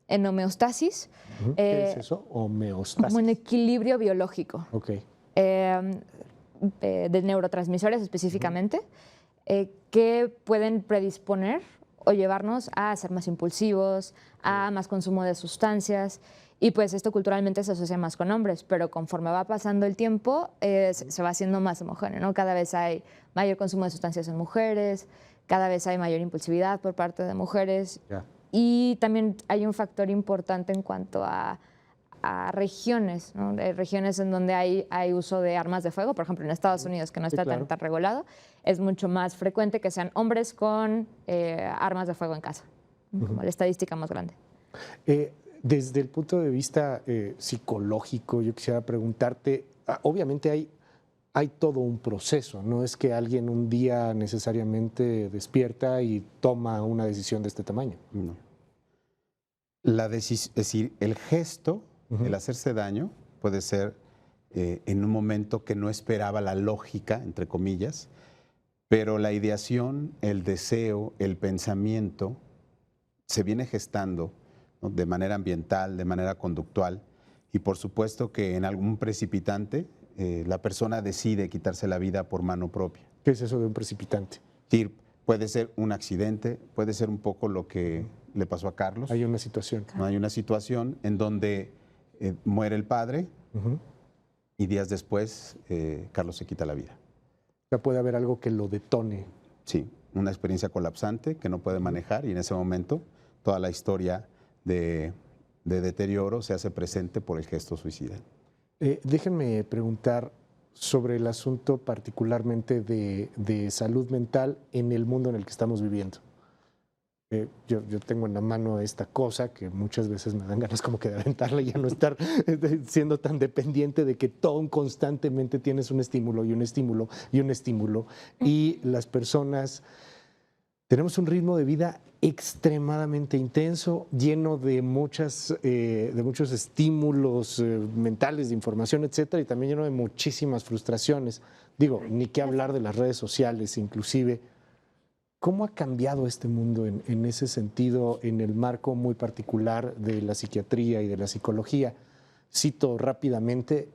en homeostasis. ¿Qué es eso? Homeostasis. Como en equilibrio biológico. Ok. De neurotransmisores específicamente, que pueden predisponer o llevarnos a ser más impulsivos, a más consumo de sustancias. Y pues esto culturalmente se asocia más con hombres, pero conforme va pasando el tiempo se va haciendo más homogéneo, ¿no? Cada vez hay mayor consumo de sustancias en mujeres, cada vez hay mayor impulsividad por parte de mujeres. Ya. Y también hay un factor importante en cuanto a regiones, ¿no? Regiones en donde hay uso de armas de fuego, por ejemplo en Estados Unidos, que no está claro. tan regulado, es mucho más frecuente que sean hombres con armas de fuego en casa, como la estadística más grande. Desde el punto de vista psicológico, yo quisiera preguntarte, obviamente hay todo un proceso, no es que alguien un día necesariamente despierta y toma una decisión de este tamaño. No. Es decir, el gesto, el hacerse daño, puede ser en un momento que no esperaba la lógica, entre comillas, pero la ideación, el deseo, el pensamiento se viene gestando, ¿no? De manera ambiental, de manera conductual, y por supuesto que en algún precipitante la persona decide quitarse la vida por mano propia. ¿Qué es eso de un precipitante? Es decir, puede ser un accidente, puede ser un poco lo que le pasó a Carlos. Hay una situación. No, hay una situación en donde muere el padre y días después Carlos se quita la vida. O sea, puede haber algo que lo detone. Sí, una experiencia colapsante que no puede manejar y en ese momento toda la historia de deterioro se hace presente por el gesto suicida. Déjenme preguntar sobre el asunto particularmente de salud mental en el mundo en el que estamos viviendo. Yo tengo en la mano esta cosa que muchas veces me dan ganas como que de aventarla y ya no estar siendo tan dependiente de que todo constantemente tienes un estímulo y un estímulo y un estímulo. Y las personas tenemos un ritmo de vida extremadamente intenso, lleno de muchos estímulos mentales, de información, etcétera, y también lleno de muchísimas frustraciones. Digo, ni qué hablar de las redes sociales, inclusive. ¿Cómo ha cambiado este mundo en ese sentido, en el marco muy particular de la psiquiatría y de la psicología? Cito rápidamente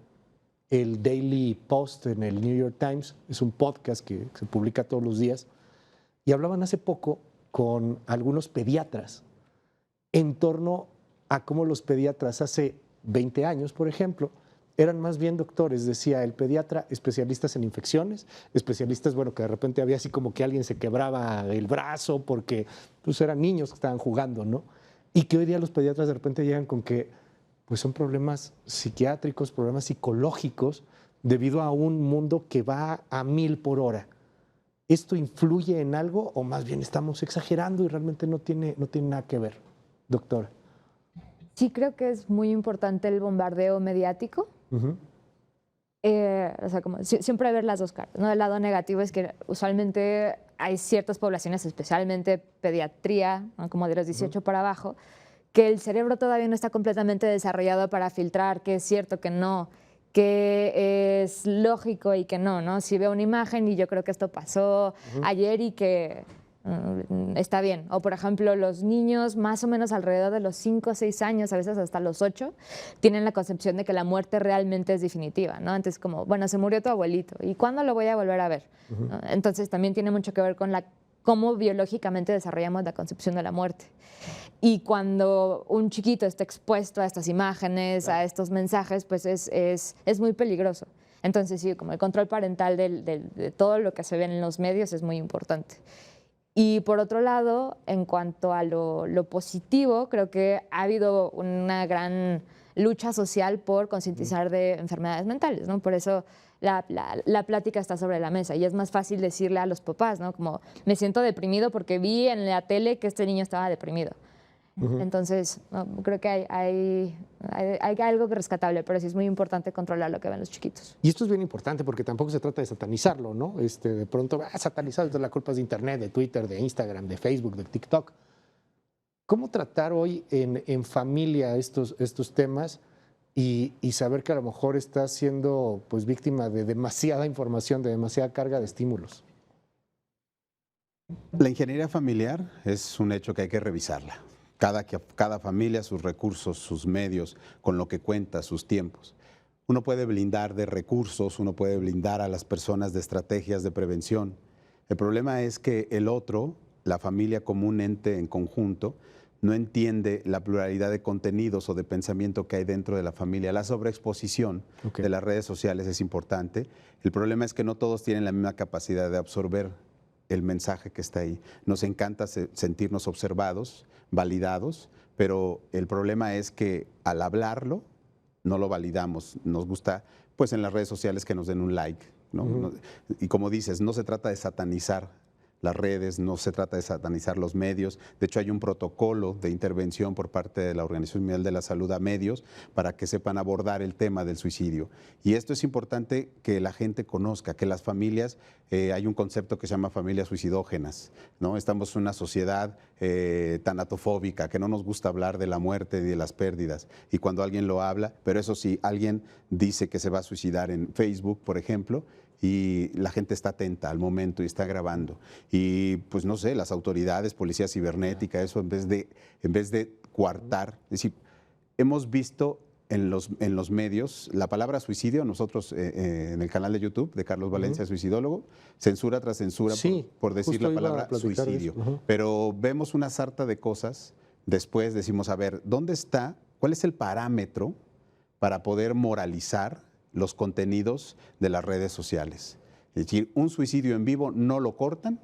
el Daily Post en el New York Times, es un podcast que se publica todos los días, y hablaban hace poco con algunos pediatras en torno a cómo los pediatras hace 20 años, por ejemplo, eran más bien doctores, decía el pediatra, especialistas en infecciones, especialistas, bueno, que de repente había así como que alguien se quebraba el brazo porque pues eran niños que estaban jugando, ¿no? Y que hoy día los pediatras de repente llegan con que pues son problemas psiquiátricos, problemas psicológicos, debido a un mundo que va a 1000 por hora. ¿Esto influye en algo o más bien estamos exagerando y realmente no tiene nada que ver, doctora? Sí, creo que es muy importante el bombardeo mediático. O sea, como siempre ver las dos caras, ¿no? El lado negativo es que usualmente hay ciertas poblaciones, especialmente pediatría, ¿no? Como de los 18 para abajo, que el cerebro todavía no está completamente desarrollado para filtrar qué es cierto, qué no, qué es lógico y qué no, ¿no? Si veo una imagen y yo creo que esto pasó ayer y que está bien. O, por ejemplo, los niños más o menos alrededor de los 5 o 6 años, a veces hasta los 8, tienen la concepción de que la muerte realmente es definitiva, ¿no? Entonces, como, bueno, se murió tu abuelito, ¿y cuándo lo voy a volver a ver? ¿No? Entonces, también tiene mucho que ver con cómo biológicamente desarrollamos la concepción de la muerte. Y cuando un chiquito está expuesto a estas imágenes, a estos mensajes, pues es muy peligroso. Entonces, sí, como el control parental de todo lo que se ve en los medios es muy importante. Y por otro lado, en cuanto a lo positivo, creo que ha habido una gran lucha social por concientizar de enfermedades mentales, ¿no? Por eso la plática está sobre la mesa y es más fácil decirle a los papás, ¿no? Como, me siento deprimido porque vi en la tele que este niño estaba deprimido. Entonces, no, creo que hay algo que rescatable, pero sí es muy importante controlar lo que ven los chiquitos. Y esto es bien importante porque tampoco se trata de satanizarlo, ¿no? De pronto, satanizado, entonces la culpa es de Internet, de Twitter, de Instagram, de Facebook, de TikTok. ¿Cómo tratar hoy en familia estos temas y saber que a lo mejor estás siendo pues víctima de demasiada información, de demasiada carga de estímulos. La ingeniería familiar es un hecho que hay que revisarla. Cada familia, sus recursos, sus medios, con lo que cuenta, sus tiempos. Uno puede blindar de recursos, uno puede blindar a las personas de estrategias de prevención. El problema es que el otro, la familia como un ente en conjunto, no entiende la pluralidad de contenidos o de pensamiento que hay dentro de la familia. La sobreexposición de las redes sociales es importante. El problema es que no todos tienen la misma capacidad de absorber el mensaje que está ahí. Nos encanta sentirnos observados, validados, pero el problema es que al hablarlo no lo validamos. Nos gusta, pues en las redes sociales, que nos den un like, ¿no? Y como dices, no se trata de satanizar las redes, no se trata de satanizar los medios. De hecho, hay un protocolo de intervención por parte de la Organización Mundial de la Salud a medios para que sepan abordar el tema del suicidio. Y esto es importante que la gente conozca, que las familias, hay un concepto que se llama familias suicidógenas, ¿no? Estamos en una sociedad tanatofóbica, que no nos gusta hablar de la muerte y de las pérdidas. Y cuando alguien lo habla, pero eso sí, alguien dice que se va a suicidar en Facebook, por ejemplo, y la gente está atenta al momento y está grabando. Y pues no sé, las autoridades, policía cibernética, eso en vez de coartar, es decir, hemos visto en los medios la palabra suicidio, nosotros en el canal de YouTube de Carlos Valencia, suicidólogo, censura tras censura por decir la palabra suicidio. Pero vemos una sarta de cosas, después decimos, a ver, ¿dónde está? ¿Cuál es el parámetro para poder moralizar los contenidos de las redes sociales? Es decir, un suicidio en vivo no lo cortan,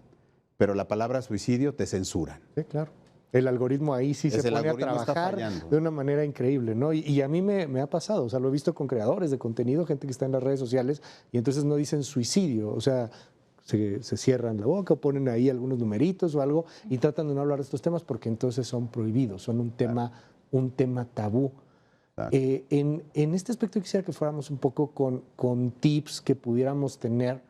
pero la palabra suicidio te censuran. Sí, claro. El algoritmo ahí sí se pone a trabajar de una manera increíble, ¿no? Y a mí me ha pasado, o sea, lo he visto con creadores de contenido, gente que está en las redes sociales, y entonces no dicen suicidio, o sea, se cierran la boca o ponen ahí algunos numeritos o algo y tratan de no hablar de estos temas porque entonces son prohibidos, son un tema tabú. En este aspecto quisiera que fuéramos un poco con tips que pudiéramos tener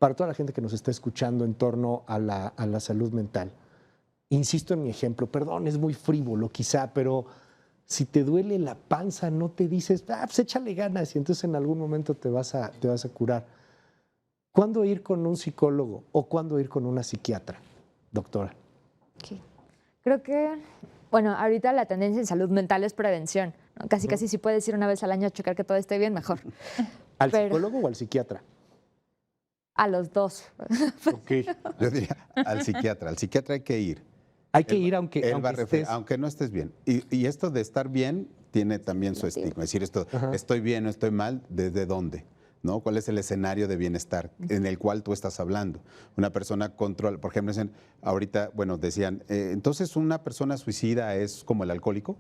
para toda la gente que nos está escuchando en torno a la salud mental. Insisto en mi ejemplo, perdón, es muy frívolo quizá, pero si te duele la panza no te dices, pues échale ganas y entonces en algún momento te vas a curar. ¿Cuándo ir con un psicólogo o cuándo ir con una psiquiatra, doctora? Okay. Creo que, bueno, ahorita la tendencia en salud mental es prevención, ¿no? Casi si puedes ir una vez al año a checar que todo esté bien, mejor. ¿Al psicólogo o al psiquiatra? A los dos. Okay. Yo diría al psiquiatra. Al psiquiatra hay que ir. Hay que ir aunque no estés bien. Y esto de estar bien tiene también su estigma. Es decir, estoy bien o estoy mal, ¿desde dónde? ¿No? ¿Cuál es el escenario de bienestar en el cual tú estás hablando? Una persona controla, por ejemplo, ahorita, bueno, decían, entonces una persona suicida es como el alcohólico.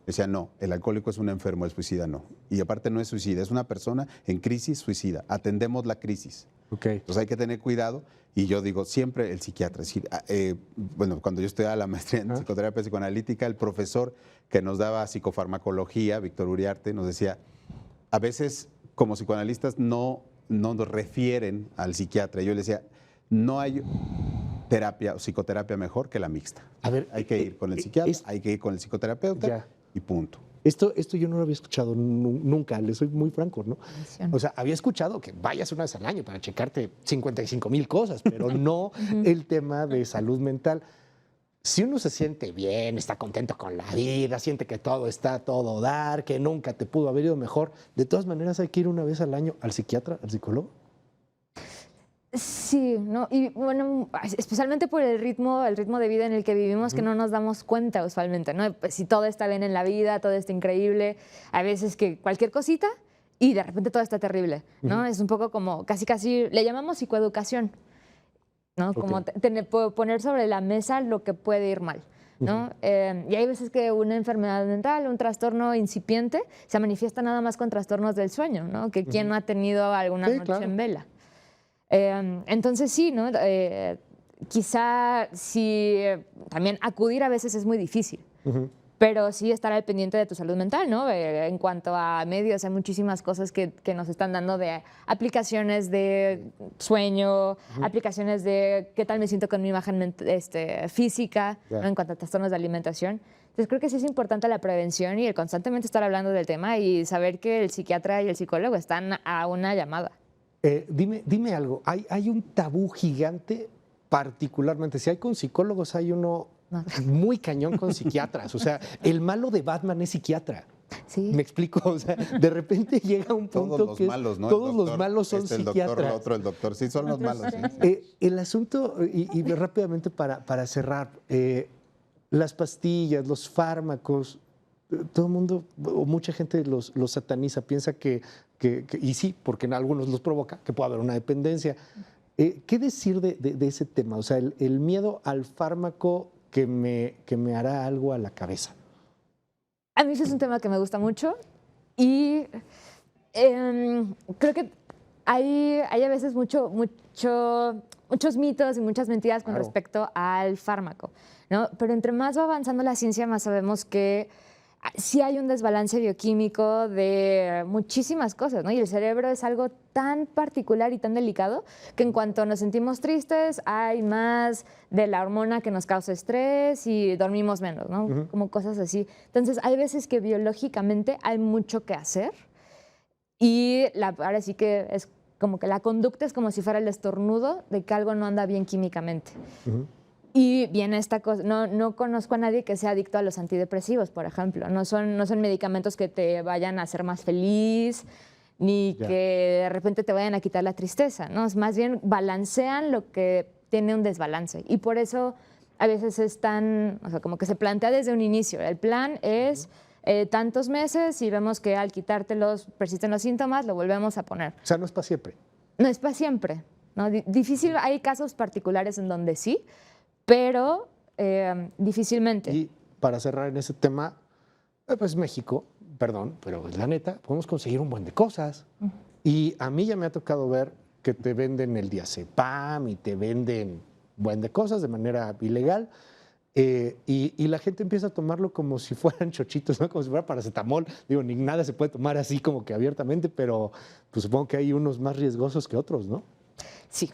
Decían, no, el alcohólico es un enfermo, el suicida no. Y aparte no es suicida, es una persona en crisis suicida. Atendemos la crisis. Entonces hay que tener cuidado. Y yo digo, siempre el psiquiatra. Es decir, bueno, cuando yo estudiaba la maestría en psicoterapia psicoanalítica, el profesor que nos daba psicofarmacología, Víctor Uriarte, nos decía, a veces como psicoanalistas no nos refieren al psiquiatra. Yo le decía, no hay terapia o psicoterapia mejor que la mixta. A ver, hay que ir con el psiquiatra, hay que ir con el psicoterapeuta y punto. Esto yo no lo había escuchado nunca, le soy muy franco, ¿no? O sea, había escuchado que vayas una vez al año para checarte 55,000 cosas, pero no el tema de salud mental. Si uno se siente bien, está contento con la vida, siente que todo está a todo dar, que nunca te pudo haber ido mejor, de todas maneras hay que ir una vez al año al psiquiatra, al psicólogo. Sí, ¿no? Y bueno, especialmente por el ritmo de vida en el que vivimos, que no nos damos cuenta usualmente, ¿no? Pues si todo está bien en la vida, todo está increíble, hay veces que cualquier cosita y de repente todo está terrible, ¿no? Es un poco como casi le llamamos psicoeducación, ¿no? Como poner sobre la mesa lo que puede ir mal, ¿no? Y hay veces que una enfermedad mental, un trastorno incipiente, se manifiesta nada más con trastornos del sueño, ¿no? Que quien no ha tenido alguna noche en vela. Entonces sí, ¿no? Quizá también acudir a veces es muy difícil, pero sí estar al pendiente de tu salud mental, ¿no? En cuanto a medios, hay muchísimas cosas que nos están dando de aplicaciones de sueño, aplicaciones de qué tal me siento con mi imagen física, ¿no? En cuanto a trastornos de alimentación. Entonces creo que sí es importante la prevención y el constantemente estar hablando del tema y saber que el psiquiatra y el psicólogo están a una llamada. Dime algo, hay un tabú gigante particularmente, si hay con psicólogos, hay uno muy cañón con psiquiatras, o sea, el malo de Batman es psiquiatra. Sí. ¿Me explico? O sea, de repente llega un punto todos los que malos, ¿no? todos Doctor, los malos son el psiquiatras. doctor, el otro, el doctor, sí, son los malos. Sí. El asunto, y rápidamente para cerrar, las pastillas, los fármacos, todo el mundo, o mucha gente los sataniza, piensa que, y sí, porque en algunos los provoca, que puede haber una dependencia. ¿Qué decir de ese tema? O sea, el miedo al fármaco que me hará algo a la cabeza. A mí ese es un tema que me gusta mucho y creo que hay a veces muchos mitos y muchas mentiras con respecto al fármaco, ¿no? Pero entre más va avanzando la ciencia, más sabemos que sí hay un desbalance bioquímico de muchísimas cosas, ¿no? Y el cerebro es algo tan particular y tan delicado que en cuanto nos sentimos tristes hay más de la hormona que nos causa estrés y dormimos menos, ¿no? Como cosas así. Entonces hay veces que biológicamente hay mucho que hacer y ahora sí que es como que la conducta es como si fuera el estornudo de que algo no anda bien químicamente. Y viene esta cosa, no conozco a nadie que sea adicto a los antidepresivos, por ejemplo. No son medicamentos que te vayan a hacer más feliz, ni que de repente te vayan a quitar la tristeza, ¿no? Es más bien balancean lo que tiene un desbalance. Y por eso a veces es tan, o sea, como que se plantea desde un inicio. El plan es tantos meses y vemos que al quitártelos persisten los síntomas, lo volvemos a poner. O sea, no es para siempre. No es para siempre, ¿no? Difícil, hay casos particulares en donde sí, pero difícilmente. Y para cerrar en ese tema, pues México, perdón, pero la neta, podemos conseguir un buen de cosas. Y a mí ya me ha tocado ver que te venden el diazepam y te venden un buen de cosas de manera ilegal. Y la gente empieza a tomarlo como si fueran chochitos, ¿no? Como si fuera paracetamol. Digo, ni nada se puede tomar así como que abiertamente, pero pues supongo que hay unos más riesgosos que otros, ¿no? Sí.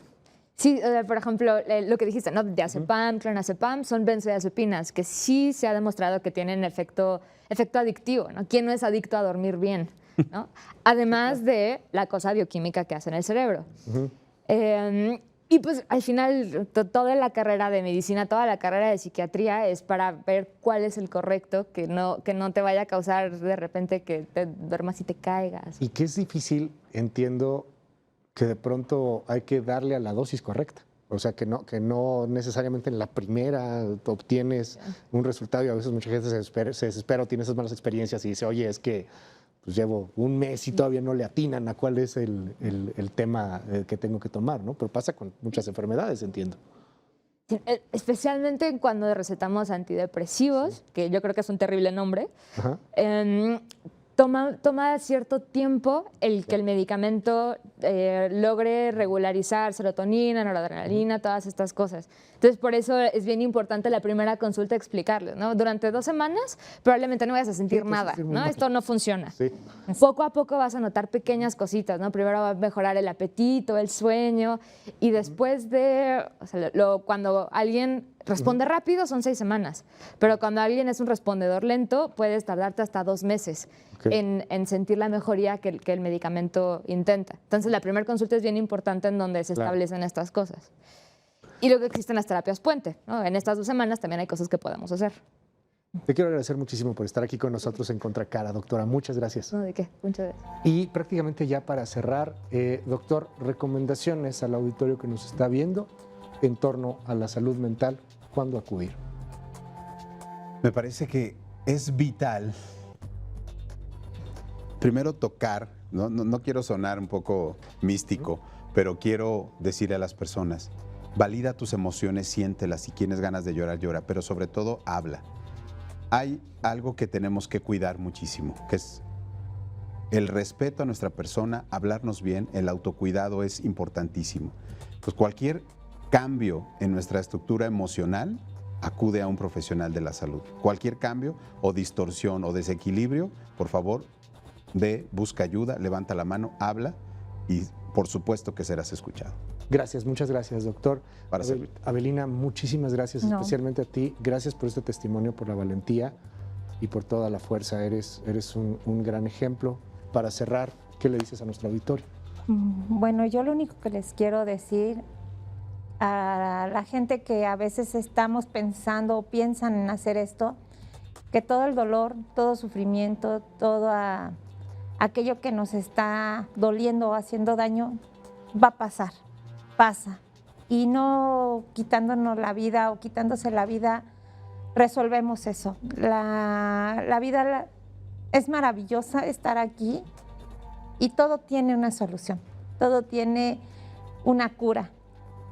Sí, por ejemplo, lo que dijiste, ¿no? Diazepam, clonazepam, son benzodiazepinas que sí se ha demostrado que tienen efecto adictivo, ¿no? ¿Quién no es adicto a dormir bien, ¿no? Además de la cosa bioquímica que hace en el cerebro. Y pues al final toda la carrera de medicina, toda la carrera de psiquiatría es para ver cuál es el correcto, que no te vaya a causar de repente que te duermas y te caigas. Y que es difícil, entiendo, que de pronto hay que darle a la dosis correcta. O sea, que no necesariamente en la primera obtienes un resultado y a veces mucha gente se desespera o tiene esas malas experiencias y dice, oye, es que pues llevo un mes y todavía no le atinan a cuál es el tema que tengo que tomar, ¿no? Pero pasa con muchas enfermedades, entiendo. Especialmente cuando recetamos antidepresivos, que yo creo que es un terrible nombre, toma cierto tiempo el que el medicamento logre regularizar serotonina, noradrenalina, todas estas cosas. Entonces, por eso es bien importante la primera consulta explicarles, ¿no? Durante 2 semanas probablemente no vayas a sentir nada, ¿no? Esto no funciona. Sí. Poco a poco vas a notar pequeñas cositas, ¿no? Primero va a mejorar el apetito, el sueño, y después cuando alguien responde rápido son 6 semanas, pero cuando alguien es un respondedor lento, puedes tardarte hasta 2 meses en sentir la mejoría que el medicamento intenta. Entonces, la primera consulta es bien importante en donde se establecen estas cosas. Y luego existen las terapias puente, ¿no? En estas 2 semanas también hay cosas que podemos hacer. Te quiero agradecer muchísimo por estar aquí con nosotros en Contracara, doctora. Muchas gracias. No, ¿de qué? Muchas gracias. Y prácticamente ya para cerrar, doctor, recomendaciones al auditorio que nos está viendo en torno a la salud mental, ¿cuándo acudir? Me parece que es vital, primero tocar, no quiero sonar un poco místico, pero quiero decirle a las personas, valida tus emociones, siéntelas, si tienes ganas de llorar, llora, pero sobre todo habla. Hay algo que tenemos que cuidar muchísimo, que es el respeto a nuestra persona, hablarnos bien, el autocuidado es importantísimo. Pues cualquier cambio en nuestra estructura emocional acude a un profesional de la salud. Cualquier cambio o distorsión o desequilibrio, por favor, busca ayuda, levanta la mano, habla y por supuesto que serás escuchado. Gracias, muchas gracias, doctor. Para servir. Abelina, muchísimas gracias, No. especialmente a ti. Gracias por este testimonio, por la valentía y por toda la fuerza. Eres un gran ejemplo. Para cerrar, ¿qué le dices a nuestro auditorio? Bueno, yo lo único que les quiero decir a la gente que a veces estamos pensando o piensan en hacer esto, que todo el dolor, todo sufrimiento, todo aquello que nos está doliendo o haciendo daño, va a pasar, pasa. Y no quitándonos la vida o quitándose la vida, resolvemos eso. La vida es maravillosa estar aquí y todo tiene una solución, todo tiene una cura,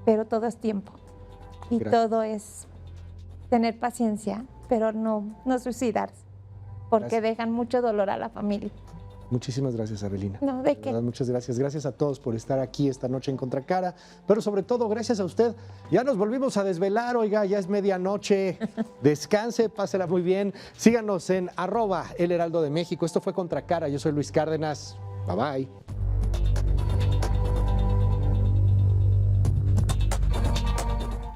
pero todo es tiempo y Gracias. todo es tener paciencia, pero no suicidarse, porque Gracias. dejan mucho dolor a la familia. Muchísimas gracias, Abelina. No, ¿de qué? verdad, muchas gracias. Gracias a todos por estar aquí esta noche en Contracara, pero sobre todo gracias a usted. Ya nos volvimos a desvelar, oiga, ya es medianoche. Descanse, pásela muy bien. Síganos en @El Heraldo de México. Esto fue Contracara. Yo soy Luis Cárdenas. Bye bye.